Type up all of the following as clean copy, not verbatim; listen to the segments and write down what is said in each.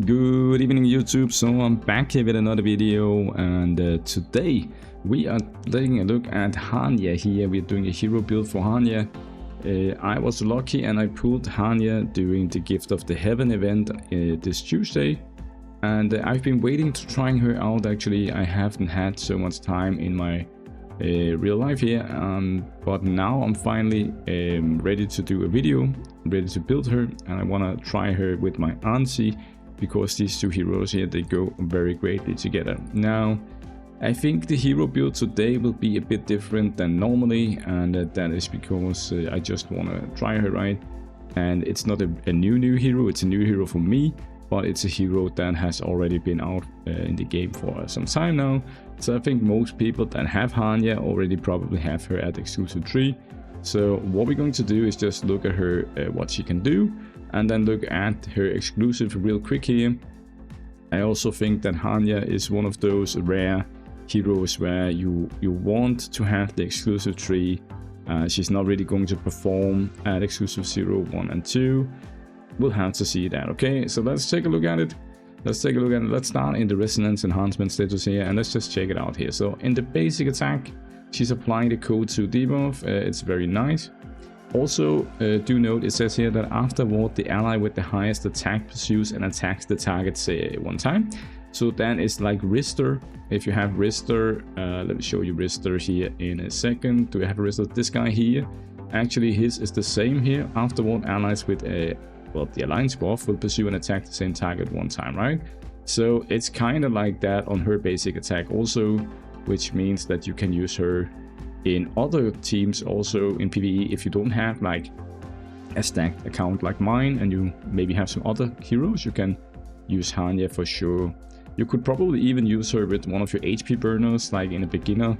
Good evening YouTube, so I'm back here with another video, and today we are taking a look at Hania here. We're doing a hero build for Hania. I was lucky and I pulled Hania during the Gift of the Heaven event this Tuesday, and I've been waiting to trying her out. Actually, I haven't had so much time in my real life here, but now I'm finally ready to do a video, ready to build her, and I want to try her with my auntie, because these two heroes here, they go very greatly together. Now, I think the hero build today will be a bit different than normally, and that is because I just want to try her, right? And it's not a new hero, it's a new hero for me, but it's a hero that has already been out in the game for some time now. So I think most people that have Hania already probably have her at exclusive 3. So what we're going to do is just look at her, what she can do, and then look at her exclusive real quick here. I also think that Hania is one of those rare heroes where you want to have the exclusive 3. She's not really going to perform at exclusive 0, 1 and 2. We'll have to see that. Okay, so let's take a look at it. Let's start in the resonance enhancement status here, and let's just check it out here. So in the basic attack, she's applying the code 2 debuff. It's very nice. Also, do note, it says here that afterward the ally with the highest attack pursues and attacks the target, say, one time. So that is like Rister. If you have Rister, let me show you Rister here in a second. Do we have a Rister? This guy here, actually his is the same here. Afterward, allies with a, well, the alliance buff will pursue and attack the same target one time, right? So it's kind of like that on her basic attack also, which means that you can use her in other teams also in PvE. If you don't have like a stacked account like mine and you maybe have some other heroes, you can use Hania for sure. You could probably even use her with one of your HP burners, like in a beginner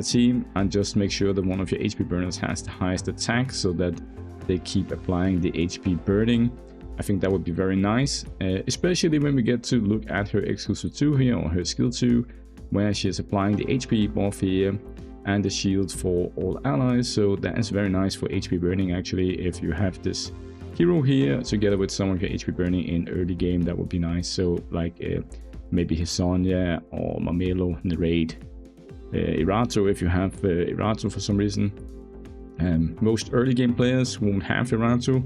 team, and just make sure that one of your HP burners has the highest attack so that they keep applying the HP burning. I think that would be very nice, especially when we get to look at her exclusive 2 here, or her skill 2, where she is applying the HP buff here and the shield for all allies. So that is very nice for HP burning. Actually, if you have this hero here together with some of your HP burning in early game, that would be nice. So like maybe Hania or Mamelo in the raid, Irato if you have Irato for some reason. Most early game players won't have Irato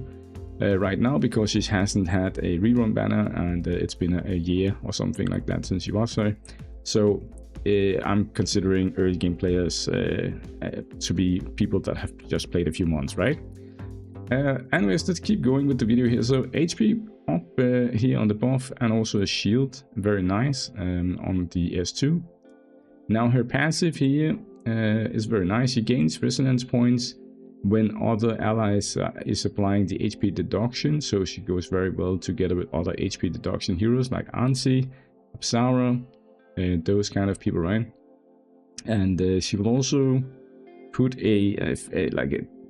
right now because she hasn't had a rerun banner, and it's been a year or something like that since she was there. So I'm considering early game players to be people that have just played a few months, right? Anyways, let's keep going with the video here. So HP up here on the buff, and also a shield, very nice, on the S2. Now her passive here is very nice. She gains resonance points when other allies is applying the HP deduction, so she goes very well together with other HP deduction heroes like Ansi, Apsara, those kind of people, right? And she will also put a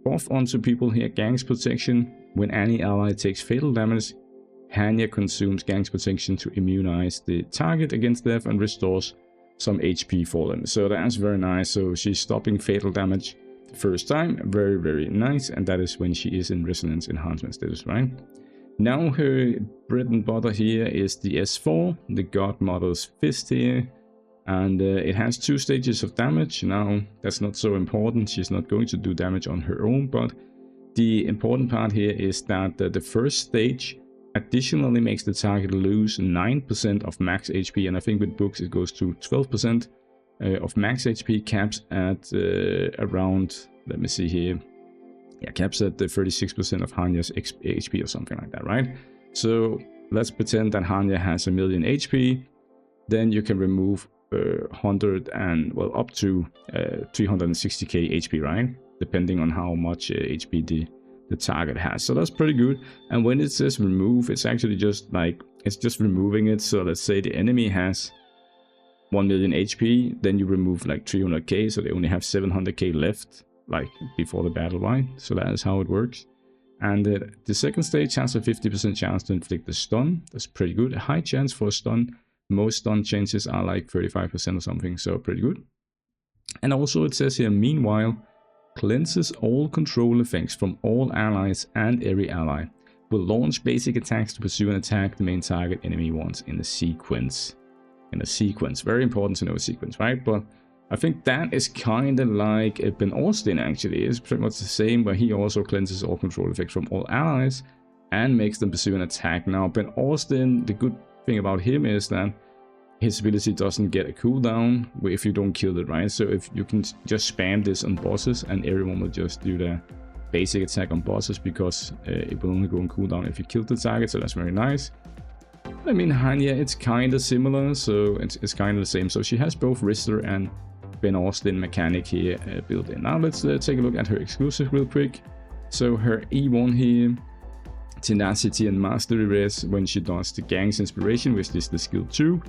buff onto people here, Gang's Protection. When any ally takes fatal damage, Hania consumes Gang's Protection to immunize the target against death and restores some HP for them. So that's very nice. So she's stopping fatal damage the first time, very nice, and that is when she is in resonance enhancement status, right? Now her bread and butter here is the S4, the God Model's Fist here, and it has 2 stages of damage. Now that's not so important, she's not going to do damage on her own, but the important part here is that the first stage additionally makes the target lose 9% of max HP, and I think with books it goes to 12% of max HP, caps at around, let me see here, yeah, caps at the 36% of Hania's HP or something like that, right? So let's pretend that Hania has 1,000,000 HP. Then you can remove 100 and, well, up to 360k HP, right? Depending on how much HP the target has. So that's pretty good. And when it says remove, it's actually just like, it's just removing it. So let's say the enemy has 1,000,000 HP, then you remove like 300k, so they only have 700k left, like before the battle, right? So that is how it works. And the second stage has a 50% chance to inflict a stun. That's pretty good. A high chance for a stun. Most stun chances are like 35% or something, so pretty good. And also it says here, meanwhile, cleanses all control effects from all allies and every ally. will launch basic attacks to pursue and attack the main target enemy once in a sequence. Very important to know a sequence, right? But I think that is kind of like Ben Austin actually. It's pretty much the same, but he also cleanses all control effects from all allies and makes them pursue an attack. Now, Ben Austin, the good thing about him is that his ability doesn't get a cooldown if you don't kill it, right? So if you can just spam this on bosses and everyone will just do the basic attack on bosses because it will only go on cooldown if you kill the target, so that's very nice. I mean, Hania, it's kind of similar, so it's kind of the same. So she has both Rizzler and Ben Austin mechanic here built in. Now let's take a look at her exclusive real quick. So her E1 here, Tenacity and Mastery Res when she does the Gang's Inspiration, which is the skill 2.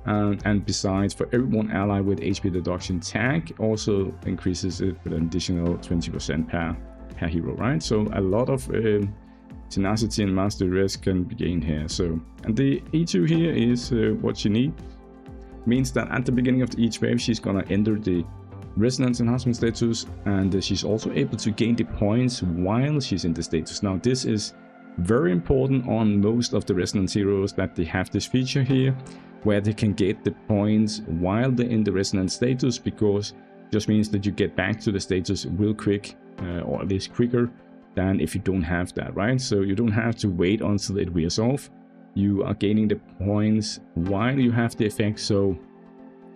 And besides, for every one ally with HP deduction tag, also increases it with an additional 20% per hero, right? So a lot of Tenacity and Mastery Res can be gained here. So, and the E2 here is what you need. Means that at the beginning of each wave, she's gonna enter the Resonance Enhancement status, and she's also able to gain the points while she's in the status. Now, this is very important on most of the Resonance heroes, that they have this feature here, where they can get the points while they're in the Resonance status, because it just means that you get back to the status real quick, or at least quicker than if you don't have that, right? So you don't have to wait until it wears off. You are gaining the points while you have the effect, so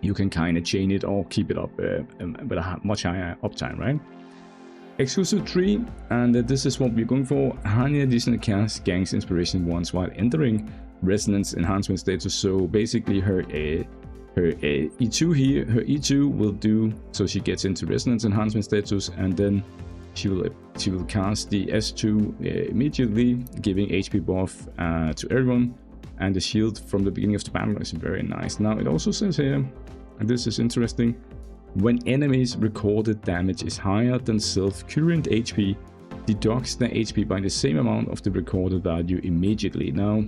you can kind of chain it or keep it up with a much higher uptime, right? Exclusive 3, and this is what we're going for. Hania additionally casts Gang's Inspiration once while entering Resonance Enhancement status. So basically her E2 here, her E2 will do, so she gets into Resonance Enhancement status, and then she will cast the S2 immediately, giving HP buff to everyone, and the shield from the beginning of the battle is very nice. Now it also says here, and this is interesting, when enemies' recorded damage is higher than self-current HP, deducts the HP by the same amount of the recorded value immediately. Now,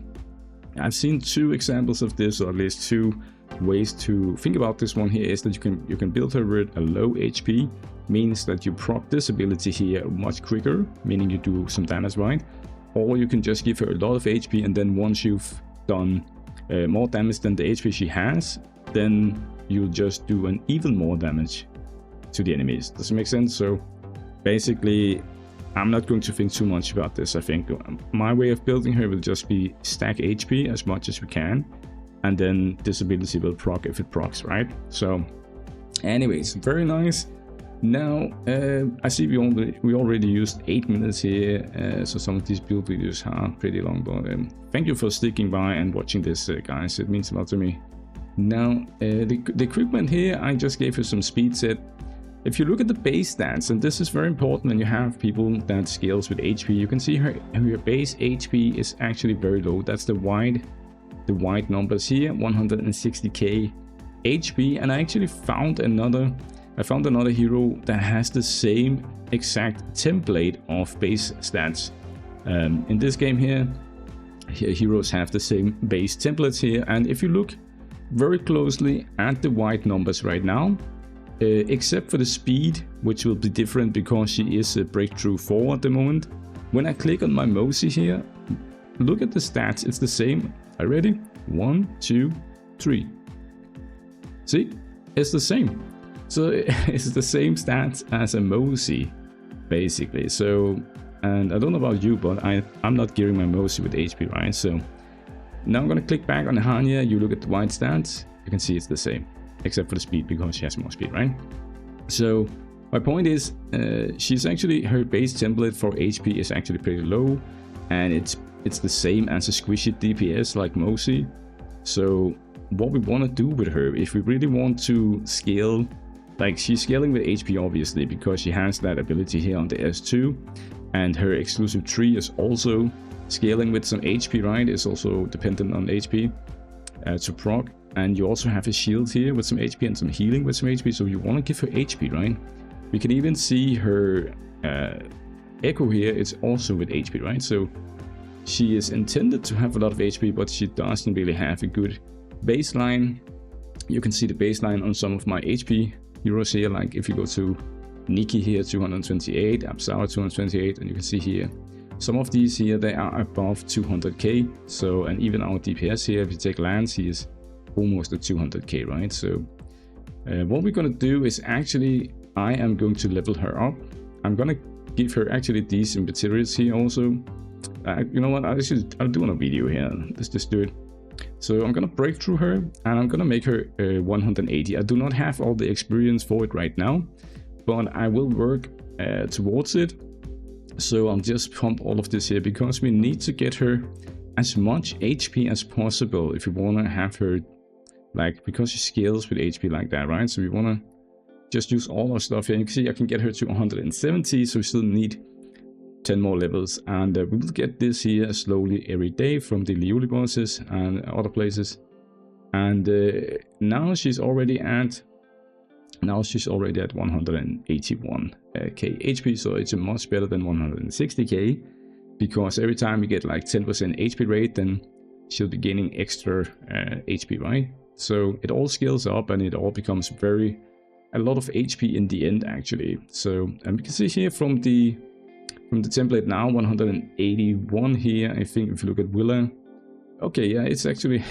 I've seen 2 examples of this, or at least 2 ways to think about this one here, is that you can build her with a low HP, means that you proc this ability here much quicker, meaning you do some damage, right? Or you can just give her a lot of HP, and then once you've done more damage than the HP she has, then you'll just do an even more damage to the enemies. Does it make sense? So basically, I'm not going to think too much about this. I think my way of building her will just be stack HP as much as we can, and then this ability will proc if it procs, right? So anyways, very nice. Now, I see we already used 8 minutes here, so some of these build videos are pretty long, but thank you for sticking by and watching this, guys. It means a lot to me. Now, the equipment here, I just gave you some speed set. If you look at the base stats, and this is very important when you have people that scales with HP, you can see her base HP is actually very low. That's the white numbers here, 160k HP, and I actually found another hero that has the same exact template of base stats. In this game here, heroes have the same base templates here, and if you look very closely at the white numbers right now, except for the speed, which will be different because she is a breakthrough 4 at the moment. When I click on my Mosi here, look at the stats, it's the same. Are you ready? 1, 2, 3. See? It's the same. So it's the same stats as a Mosi, basically. So, and I don't know about you, but I'm not gearing my Mosi with HP, right? So now I'm gonna click back on Hania, you look at the white stats, you can see it's the same, except for the speed because she has more speed, right? So my point is, she's actually, her base template for HP is actually pretty low, and it's the same as a squishy DPS like Mosi. So what we want to do with her, if we really want to scale, like she's scaling with HP obviously because she has that ability here on the S2, and her exclusive 3 is also scaling with some HP, right? It's also dependent on HP to proc. And you also have a shield here with some HP and some healing with some HP, so you want to give her HP, right? We can even see her Echo here, it's also with HP, right? So she is intended to have a lot of HP, but she doesn't really have a good baseline. You can see the baseline on some of my HP heroes here, like if you go to Nikki here, 228, Absara 228, and you can see here Some of these here, they are above 200k. So, and even our DPS here, if you take Lance, he is almost at 200k, right? So what we're gonna do is actually, I am going to level her up. I'm gonna give her actually decent materials here also. You know what, I'll do a video here. Let's just do it. So I'm gonna break through her and I'm gonna make her 180. I do not have all the experience for it right now, but I will work towards it. So I'll just pump all of this here because we need to get her as much HP as possible if we wanna have her, like, because she scales with HP like that, right? So we wanna just use all our stuff here. You can see I can get her to 170, so we still need 10 more levels, and we will get this here slowly every day from the Liuli bosses and other places. And now she's already at 181k HP, so it's much better than 160k, because every time you get like 10% HP rate, then she'll be gaining extra HP, right? So it all scales up and it all becomes a lot of HP in the end actually. So, and we can see here from the template now, 181 here. I think if you look at Willa, okay, yeah, it's actually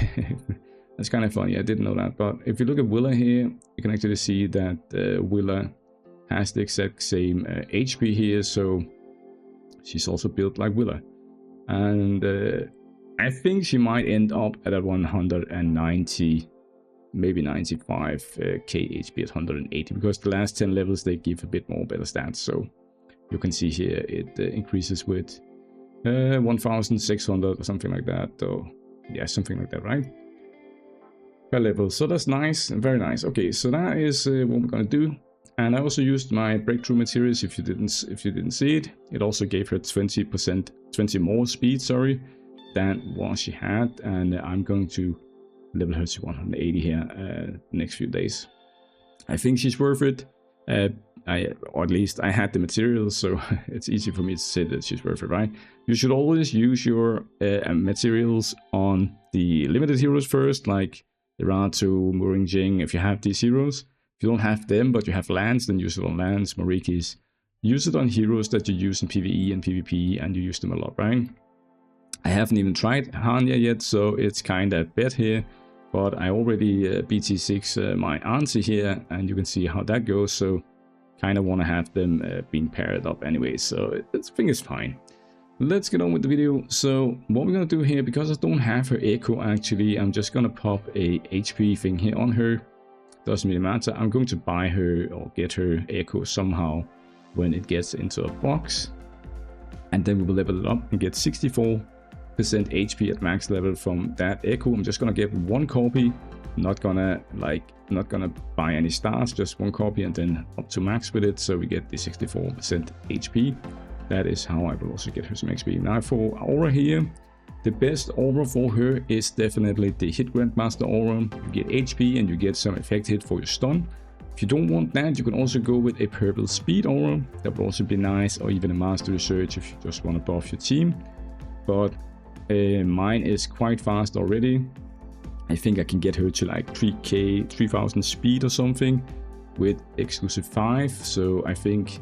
that's kind of funny. I didn't know that, but if you look at Willa here, you can actually see that Willa has the exact same HP here, so she's also built like Willa. And I think she might end up at a 190, maybe 95k HP at 180, because the last 10 levels they give a bit more better stats. So you can see here it increases with 1600 or something like that, or yeah, something like that, right, per level. So that's nice, very nice. Okay, so that is what we're gonna do. And I also used my breakthrough materials. If you didn't see it, it also gave her 20 more speed, sorry, than what she had. And I'm going to level her to 180 here next few days. I think she's worth it. Or at least I had the materials, so it's easy for me to say that she's worth it, right? You should always use your materials on the limited heroes first, like Iratu, Muring Jing, if you have these heroes. If you don't have them, but you have Lance, then use it on Lance, Marikis. Use it on heroes that you use in PvE and PvP, and you use them a lot, right? I haven't even tried Hania yet, so it's kind of bad here. But I already BT6 my auntie here, and you can see how that goes. So kind of want to have them being paired up anyway, so I think it's fine. Let's get on with the video. So what we're gonna do here, because I don't have her echo actually, I'm just gonna pop a HP thing here on her. Doesn't really matter. I'm going to buy her or get her echo somehow when it gets into a box, and then we will level it up and get 64% HP at max level from that echo. I'm just gonna get one copy, not gonna buy any stars, just one copy and then up to max with it, so we get the 64% HP. That is how I will also get her some XP. Now for aura here, the best aura for her is definitely the Hit Grandmaster aura. You get HP and you get some effect hit for your stun. If you don't want that, you can also go with a purple speed aura. That would also be nice, or even a mastery surge if you just want to buff your team. But mine is quite fast already. I think I can get her to like 3000 speed or something with exclusive 5. So I think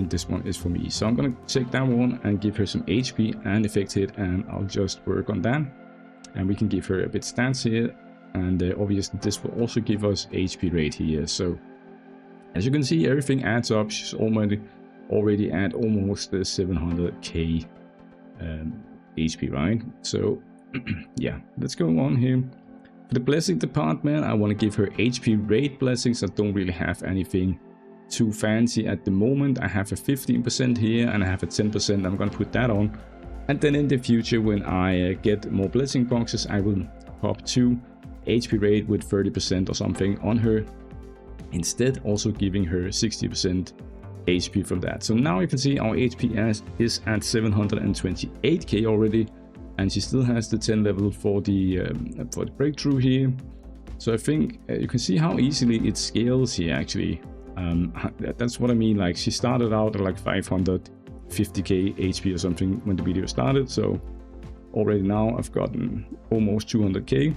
this one is for me. So I'm gonna take that one and give her some HP and effect hit, and I'll just work on that. And we can give her a bit stats here, and obviously this will also give us HP rate here. So as you can see, everything adds up. She's already at almost the 700k HP, right? So yeah, let's go on here. For the blessing department, I want to give her HP rate blessings. I don't really have anything too fancy at the moment. I have a 15% here and I have a 10%. I'm going to put that on, and then in the future when I get more blessing boxes, I will pop 2 HP rate with 30% or something on her instead, also giving her 60% HP from that. So now you can see our HP is at 728k already, and she still has the 10 level for the breakthrough here. So I think you can see how easily it scales here actually. That's what I mean, like she started out at like 550k HP or something when the video started, so already now I've gotten almost 200k.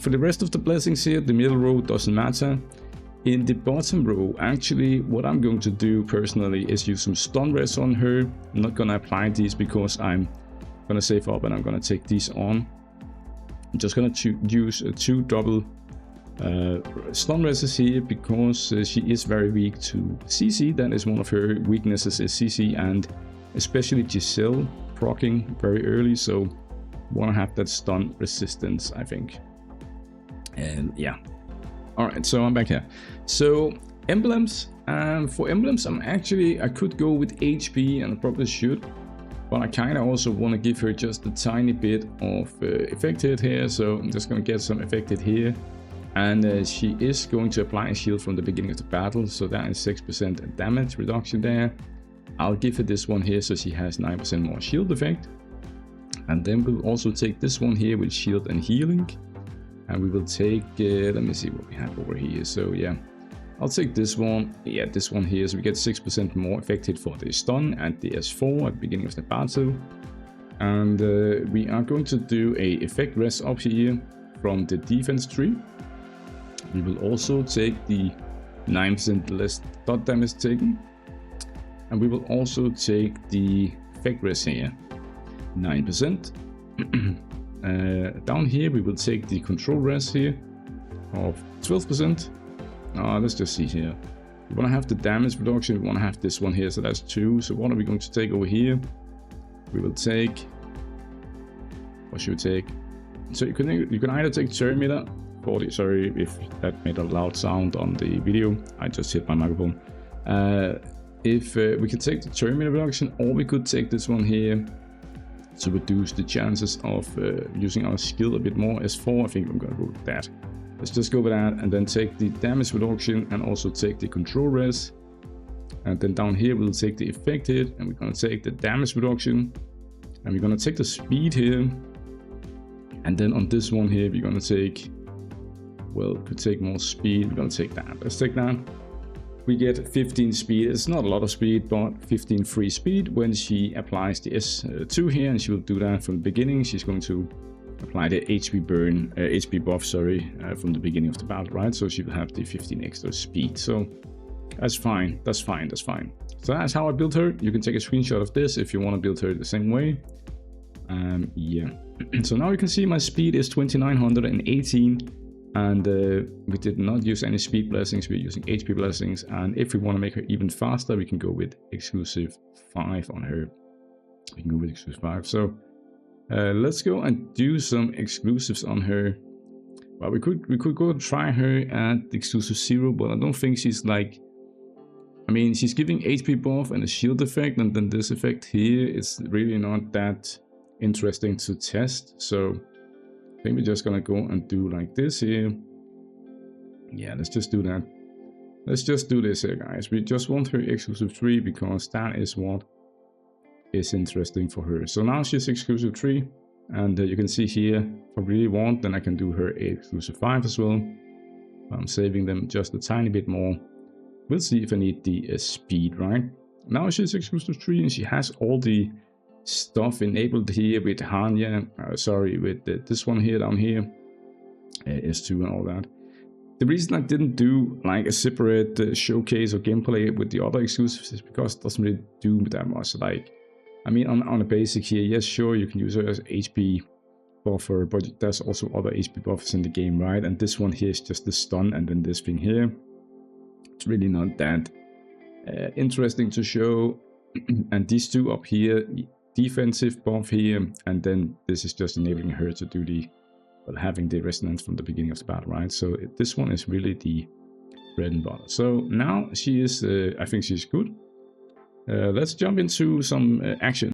For the rest of the blessings here, the middle row doesn't matter. In the bottom row, actually, what I'm going to do personally is use some stun res on her. I'm not gonna apply these because I'm gonna save up and I'm gonna take these on. I'm just gonna use 2 double stun reses here because she is very weak to CC. That is one of her weaknesses, is CC, and especially Giselle proccing very early, so wanna have that stun resistance, I think. And yeah. Alright, so I'm back here. So emblems, for emblems I could go with HP, and I probably should, but I kind of also want to give her just a tiny bit of affected here, so I'm just going to get some affected here. And she is going to apply a shield from the beginning of the battle, so that is 6% damage reduction there. I'll give her this one here so she has 9% more shield effect. And then we'll also take this one here with shield and healing. And we will take, let me see what we have over here. So yeah, I'll take this one. Yeah, this one here. So we get 6% more affected for the stun and the S4 at the beginning of the battle. And we are going to do a effect res up here from the defense tree. We will also take the 9% less dot damage taken. And we will also take the effect res here, 9%. Down here we will take the control res here of 12%. Let's just see here. We want to have the damage reduction, we want to have this one here, so that's 2. So what are we going to take over here? We will take, what should we take? So you can either take Terminator 40, sorry if that made a loud sound on the video, I just hit my microphone. If we could take the Terminator reduction, or we could take this one here to reduce the chances of using our skill a bit more. S4, I think I'm gonna go with that. Let's just go with that, and then take the damage reduction and also take the control res. And then down here we'll take the affected, and we're gonna take the damage reduction, and we're gonna take the speed here. And then on this one here we're gonna take, well, could take more speed. We're gonna take that. Let's take that. We get 15 speed. It's not a lot of speed, but 15 free speed when she applies the S2 here, and she will do that from the beginning. She's going to apply the HP burn, HP buff, sorry, from the beginning of the battle, right? So she will have the 15 extra speed. So that's fine. That's fine. That's fine. So that's how I built her. You can take a screenshot of this if you want to build her the same way. Yeah. So now you can see my speed is 2918. And we did not use any speed blessings, we're using HP blessings. And if we want to make her even faster, we can go with exclusive 5 on her. We can go with exclusive 5. So let's go and do some exclusives on her. Well, we could go try her at exclusive 0, but I don't think she's like, I mean, she's giving HP buff and a shield effect, and then this effect here is really not that interesting to test. So I think we're just gonna go and do like this here. Yeah, let's just do that. Let's just do this here, guys. We just want her exclusive 3 because that is what is interesting for her. So now she's exclusive 3, and you can see here, if I really want, then I can do her exclusive 5 as well. I'm saving them just a tiny bit more. We'll see if I need the speed, right? Now she's exclusive 3, and she has all the stuff enabled here with Hania, sorry, with this one here down here, S2 and all that. The reason I didn't do like a separate showcase or gameplay with the other exclusives is because it doesn't really do that much. Like, I mean, on a basic here, yes, sure, you can use her as HP buffer, but there's also other HP buffers in the game, right? And this one here is just the stun, and then this thing here. It's really not that interesting to show. And these two up here, defensive buff here, and then this is just enabling her to do the, well, having the resonance from the beginning of the battle, right? So this one is really the bread and butter. So now she is, I think she's good. Let's jump into some action.